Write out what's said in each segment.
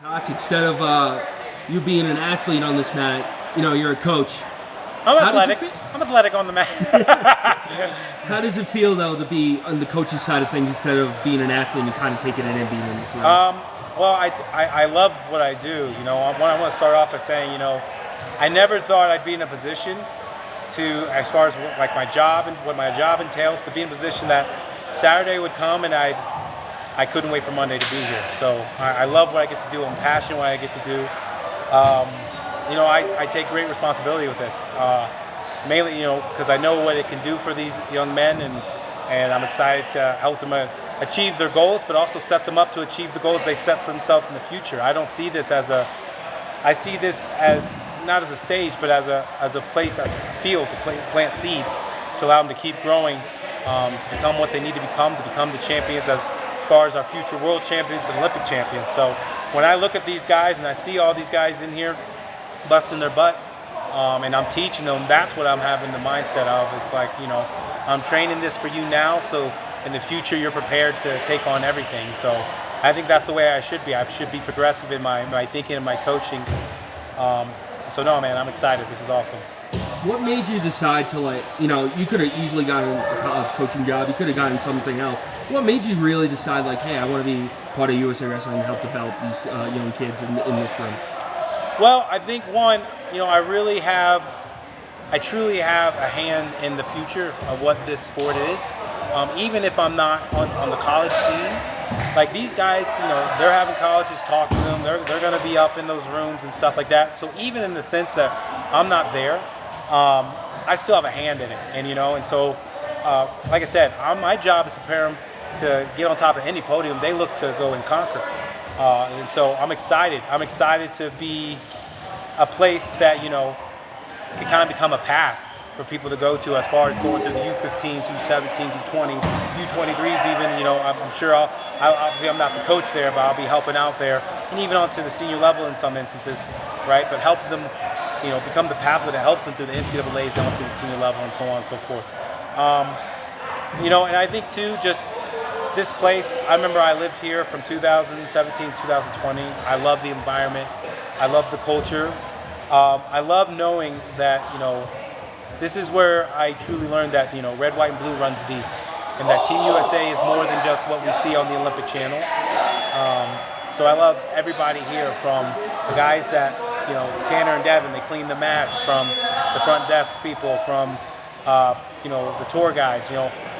Cox, instead of you being an athlete on this mat, you're a coach. I'm athletic. I'm athletic on the mat. How does it feel though to be on the coaching side of things instead of being an athlete and kind of taking it in being in this room? Well, I love what I do. I want to start off by saying, I never thought I'd be in a position to, as far as like my job and what my job entails, to be in a position that Saturday would come and I couldn't wait for Monday to be here. So I love what I get to do. I'm passionate what I get to do. I take great responsibility with this. Mainly, because I know what it can do for these young men, and I'm excited to help them achieve their goals, but also set them up to achieve the goals they've set for themselves in the future. I don't see this I see this as not as a stage, but as a place, as a field to plant seeds to allow them to keep growing, to become what they need to become the champions as far as our future world champions and Olympic champions. So when I look at these guys and I see all these guys in here busting their butt, and I'm teaching them, that's what I'm having the mindset of. It's like, I'm training this for you now, so in the future you're prepared to take on everything. So I think that's the way I should be. I should be progressive in my thinking and my coaching. So no, man, I'm excited. This is awesome. What made you decide to you could have easily gotten a college coaching job, you could have gotten something else. What made you really decide hey, I want to be part of USA Wrestling and help develop these young kids in this room? Well, I think one, I truly have a hand in the future of what this sport is. Even if I'm not on the college scene, like these guys, they're having colleges talk to them. They're going to be up in those rooms and stuff like that. So even in the sense that I'm not there, I still have a hand in it. And so, like I said, my job is to prepare them to get on top of any podium they look to go and conquer. And so I'm excited. I'm excited to be a place that, can kind of become a path for people to go to as far as going through the U15s, U17s, U20s, U23s even. I'm sure obviously I'm not the coach there, but I'll be helping out there, and even onto the senior level in some instances, right? But help them, become the pathway that helps them through the NCAAs down to the senior level and so on and so forth. And I think too, just this place, I remember I lived here from 2017 to 2020. I love the environment. I love the culture. I love knowing that, this is where I truly learned that, red, white, and blue runs deep. And that Team USA is more than just what we see on the Olympic channel. So I love everybody here, from the guys that, Tanner and Devin, they clean the mats, from the front desk people, from, the tour guides.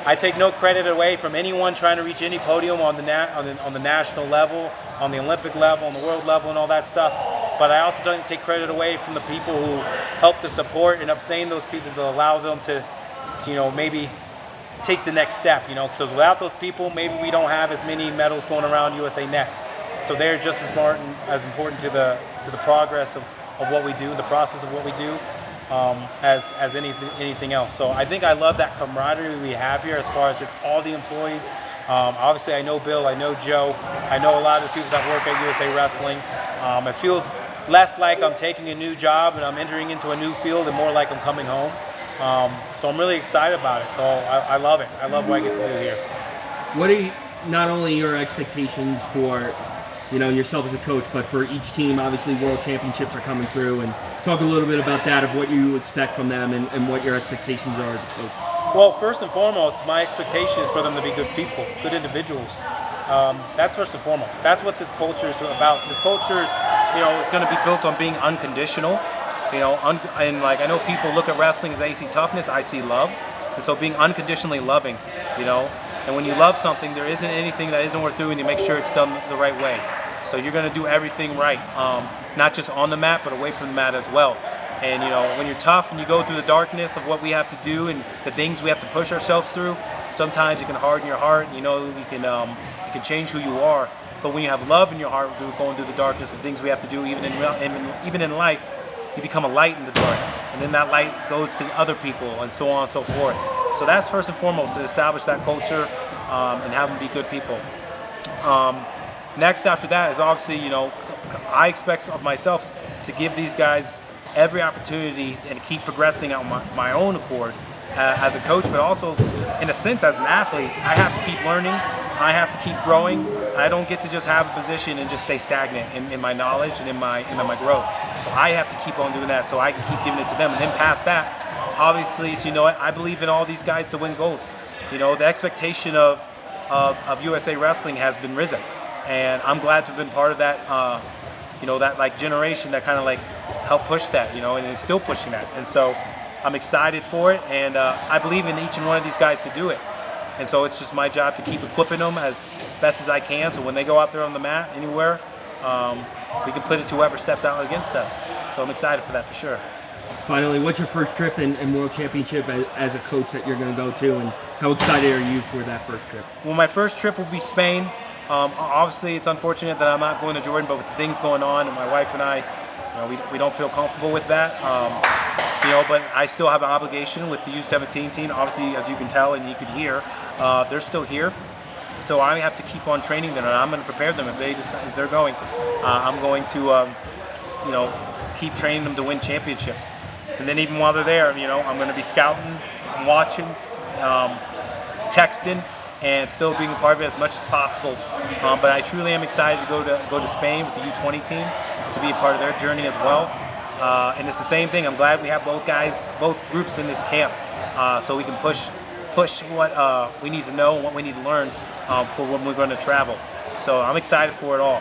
I take no credit away from anyone trying to reach any podium on the national level, on the Olympic level, on the world level, and all that stuff. But I also don't take credit away from the people who help to support and sustain those people to allow them to maybe take the next step. So without those people, maybe we don't have as many medals going around USA Next. So they're just as important to the progress of what we do, the process of what we do, as anything else. So I think I love that camaraderie we have here as far as just all the employees. Obviously, I know Bill, I know Joe, I know a lot of the people that work at USA Wrestling. It feels less like I'm taking a new job and I'm entering into a new field, and more like I'm coming home. So I'm really excited about it. So I love it. I love what I get to do here. What are not only your expectations for yourself as a coach, but for each team? Obviously, world championships are coming through, and talk a little bit about that, of what you expect from them and what your expectations are as a coach. Well, first and foremost, my expectation is for them to be good people, good individuals. That's first and foremost. That's what this culture is about. This culture is, it's going to be built on being unconditional. And like I know people look at wrestling and they see toughness, I see love. And so being unconditionally loving, and when you love something, there isn't anything that isn't worth doing to make sure it's done the right way. So you're going to do everything right, not just on the mat, but away from the mat as well. And when you're tough and you go through the darkness of what we have to do and the things we have to push ourselves through, sometimes it can harden your heart. You can change who you are. But when you have love in your heart through going through the darkness, the things we have to do, even in life, you become a light in the dark. And then that light goes to other people, and so on and so forth. So that's first and foremost, to establish that culture and have them be good people. Next after that is obviously, I expect of myself to give these guys every opportunity and keep progressing on my own accord as a coach, but also in a sense as an athlete. I have to keep learning, I have to keep growing, I don't get to just have a position and just stay stagnant in my knowledge and in my growth. So I have to keep on doing that so I can keep giving it to them. And then past that, obviously, you know, I believe in all these guys to win golds. You know, the expectation of USA Wrestling has been risen, and I'm glad to have been part of that. You know, that like generation that kind of like helped push that. You know, and is still pushing that. And so I'm excited for it, and I believe in each and one of these guys to do it. And so it's just my job to keep equipping them as best as I can, so when they go out there on the mat anywhere, we can put it to whoever steps out against us. So I'm excited for that for sure. Finally, what's your first trip and World Championship as a coach that you're going to go to, and how excited are you for that first trip? Well, my first trip will be Spain. Obviously, it's unfortunate that I'm not going to Jordan, but with the things going on, and my wife and I, you know, we don't feel comfortable with that. You know, but I still have an obligation with the U17 team. Obviously, as you can tell and you can hear, they're still here. So I have to keep on training them, and I'm going to prepare them if they're going. I'm going to, you know, keep training them to win championships. And then even while they're there, you know, I'm going to be scouting, watching, texting, and still being a part of it as much as possible. But I truly am excited to go to Spain with the U20 team to be a part of their journey as well. And it's the same thing. I'm glad we have both groups in this camp, so we can push what we need to know and what we need to learn for when we're going to travel. So I'm excited for it all.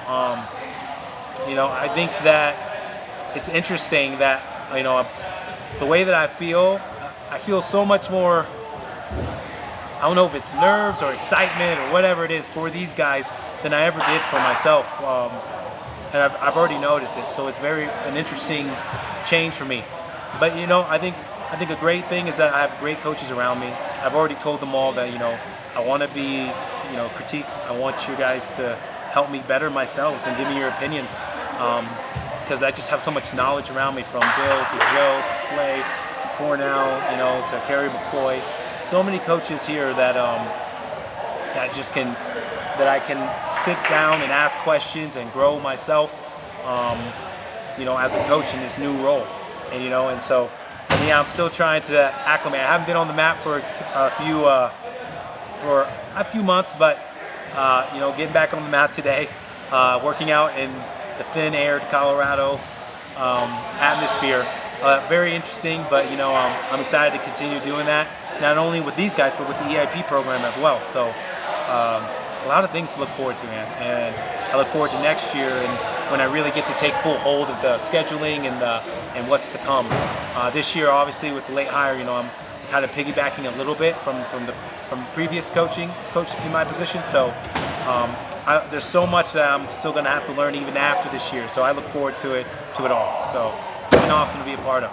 You know, I think that it's interesting that, you know, the way that I feel so much more, I don't know if it's nerves or excitement or whatever it is for these guys than I ever did for myself. And I've already noticed it, so it's an interesting change for me. But you know, I think a great thing is that I have great coaches around me. I've already told them all that, you know, I want to be, you know, critiqued. I want you guys to help me better myself and give me your opinions, because I just have so much knowledge around me, from Bill to Joe to Slay to Cornell, you know, to Kerry McCoy. So many coaches here that that I can sit down and ask questions and grow myself, you know, as a coach in this new role. And you know, and so, yeah, I'm still trying to acclimate. I haven't been on the mat for a few months, but you know, getting back on the mat today, working out in the thin-aired Colorado atmosphere. Very interesting, but you know, I'm excited to continue doing that, not only with these guys, but with the EIP program as well. So a lot of things to look forward to, man. And I look forward to next year, and when I really get to take full hold of the scheduling and what's to come. This year, obviously, with the late hire, you know, I'm kind of piggybacking a little bit from previous coach in my position. So there's so much that I'm still going to have to learn even after this year. So I look forward to it all. So it's been awesome to be a part of.